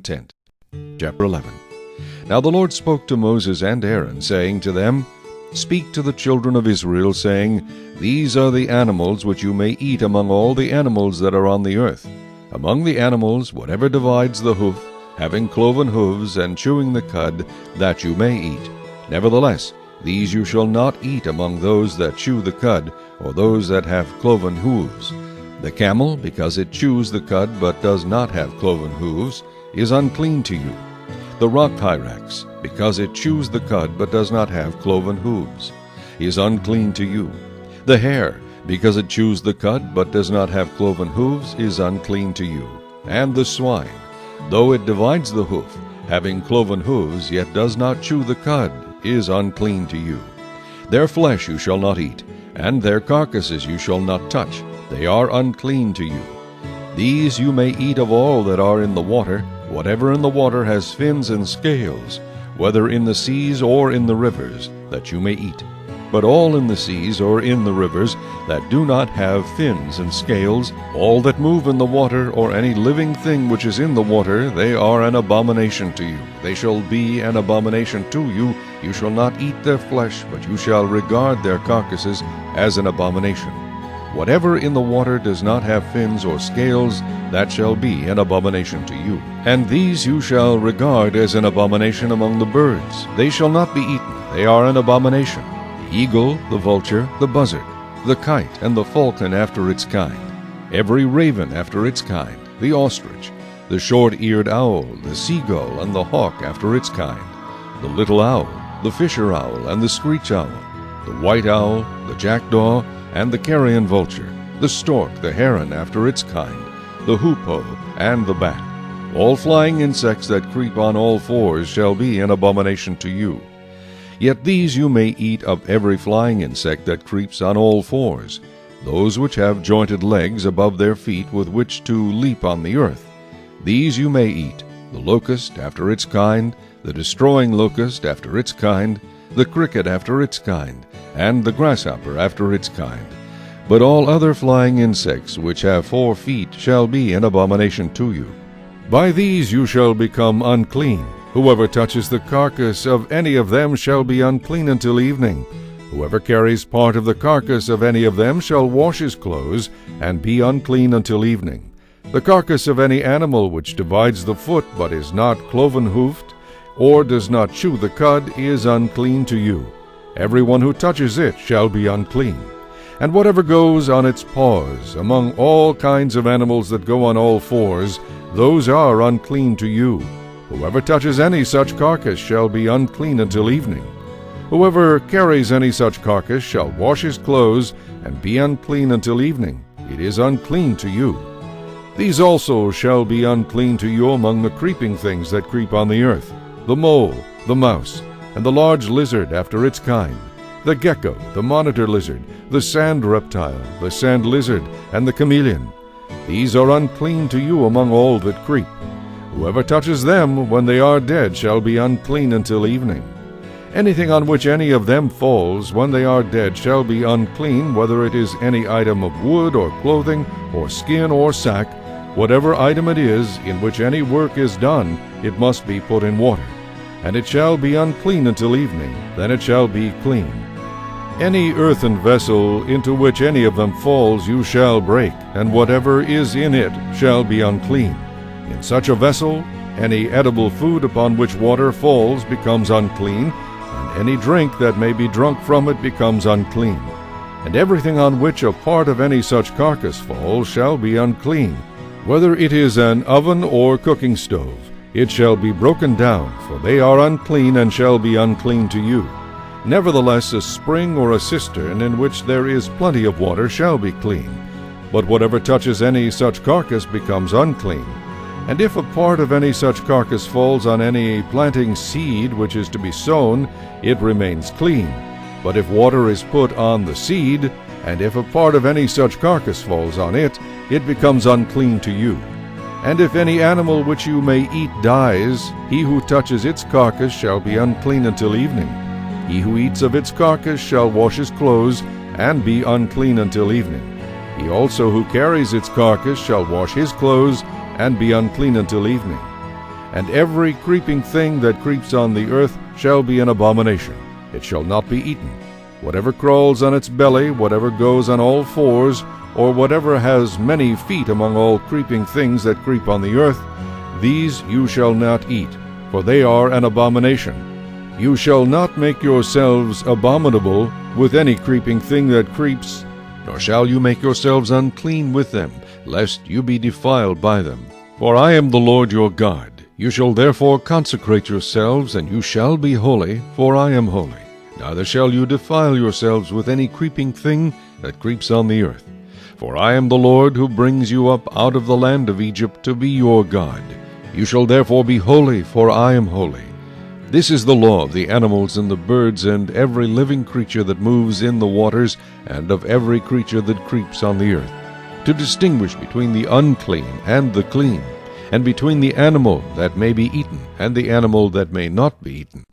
tent. Chapter 11. Now the Lord spoke to Moses and Aaron, saying to them, Speak to the children of Israel, saying, These are the animals which you may eat among all the animals that are on the earth. Among the animals, whatever divides the hoof, having cloven hooves, and chewing the cud, that you may eat. Nevertheless, these you shall not eat among those that chew the cud, or those that have cloven hooves. The camel, because it chews the cud, but does not have cloven hooves, is unclean to you. The rock hyrax, because it chews the cud, but does not have cloven hooves, is unclean to you. The hare, because it chews the cud, but does not have cloven hooves, is unclean to you. And the swine, though it divides the hoof, having cloven hooves, yet does not chew the cud, is unclean to you. Their flesh you shall not eat, and their carcasses you shall not touch. They are unclean to you. These you may eat of all that are in the water. Whatever in the water has fins and scales, whether in the seas or in the rivers, that you may eat. But all in the seas or in the rivers that do not have fins and scales, all that move in the water, or any living thing which is in the water, they are an abomination to you. They shall be an abomination to you. You shall not eat their flesh, but you shall regard their carcasses as an abomination. Whatever in the water does not have fins or scales, that shall be an abomination to you. And these you shall regard as an abomination among the birds. They shall not be eaten. They are an abomination. The eagle, the vulture, the buzzard, the kite, and the falcon after its kind, every raven after its kind, the ostrich, the short-eared owl, the seagull, and the hawk after its kind, the little owl, the fisher owl, and the screech owl, the white owl, the jackdaw, and the carrion vulture, the stork, the heron after its kind, the hoopoe, and the bat. All flying insects that creep on all fours shall be an abomination to you. Yet these you may eat of every flying insect that creeps on all fours, those which have jointed legs above their feet with which to leap on the earth. These you may eat, the locust after its kind, the destroying locust after its kind, the cricket after its kind, and the grasshopper after its kind. But all other flying insects which have 4 feet shall be an abomination to you. By these you shall become unclean. Whoever touches the carcass of any of them shall be unclean until evening. Whoever carries part of the carcass of any of them shall wash his clothes, and be unclean until evening. The carcass of any animal which divides the foot, but is not cloven-hoofed, or does not chew the cud, is unclean to you. Everyone who touches it shall be unclean. And whatever goes on its paws, among all kinds of animals that go on all fours, those are unclean to you. Whoever touches any such carcass shall be unclean until evening. Whoever carries any such carcass shall wash his clothes, and be unclean until evening. It is unclean to you. These also shall be unclean to you among the creeping things that creep on the earth, the mole, the mouse, and the large lizard after its kind, the gecko, the monitor lizard, the sand reptile, the sand lizard, and the chameleon. These are unclean to you among all that creep. Whoever touches them when they are dead shall be unclean until evening. Anything on which any of them falls when they are dead shall be unclean, whether it is any item of wood or clothing or skin or sack. Whatever item it is in which any work is done, it must be put in water. And it shall be unclean until evening, then it shall be clean. Any earthen vessel into which any of them falls you shall break, and whatever is in it shall be unclean. In such a vessel, any edible food upon which water falls becomes unclean, and any drink that may be drunk from it becomes unclean. And everything on which a part of any such carcass falls shall be unclean, whether it is an oven or cooking stove. It shall be broken down, for they are unclean and shall be unclean to you. Nevertheless, a spring or a cistern in which there is plenty of water shall be clean. But whatever touches any such carcass becomes unclean. And if a part of any such carcass falls on any planting seed which is to be sown, it remains clean. But if water is put on the seed, and if a part of any such carcass falls on it, it becomes unclean to you. And if any animal which you may eat dies, he who touches its carcass shall be unclean until evening. He who eats of its carcass shall wash his clothes, and be unclean until evening. He also who carries its carcass shall wash his clothes, and be unclean until evening. And every creeping thing that creeps on the earth shall be an abomination. It shall not be eaten. Whatever crawls on its belly, whatever goes on all fours, or whatever has many feet among all creeping things that creep on the earth, these you shall not eat, for they are an abomination. You shall not make yourselves abominable with any creeping thing that creeps, nor shall you make yourselves unclean with them, lest you be defiled by them. For I am the Lord your God. You shall therefore consecrate yourselves, and you shall be holy, for I am holy. Neither shall you defile yourselves with any creeping thing that creeps on the earth. For I am the Lord who brings you up out of the land of Egypt to be your God. You shall therefore be holy, for I am holy. This is the law of the animals and the birds and every living creature that moves in the waters, and of every creature that creeps on the earth, to distinguish between the unclean and the clean, and between the animal that may be eaten and the animal that may not be eaten.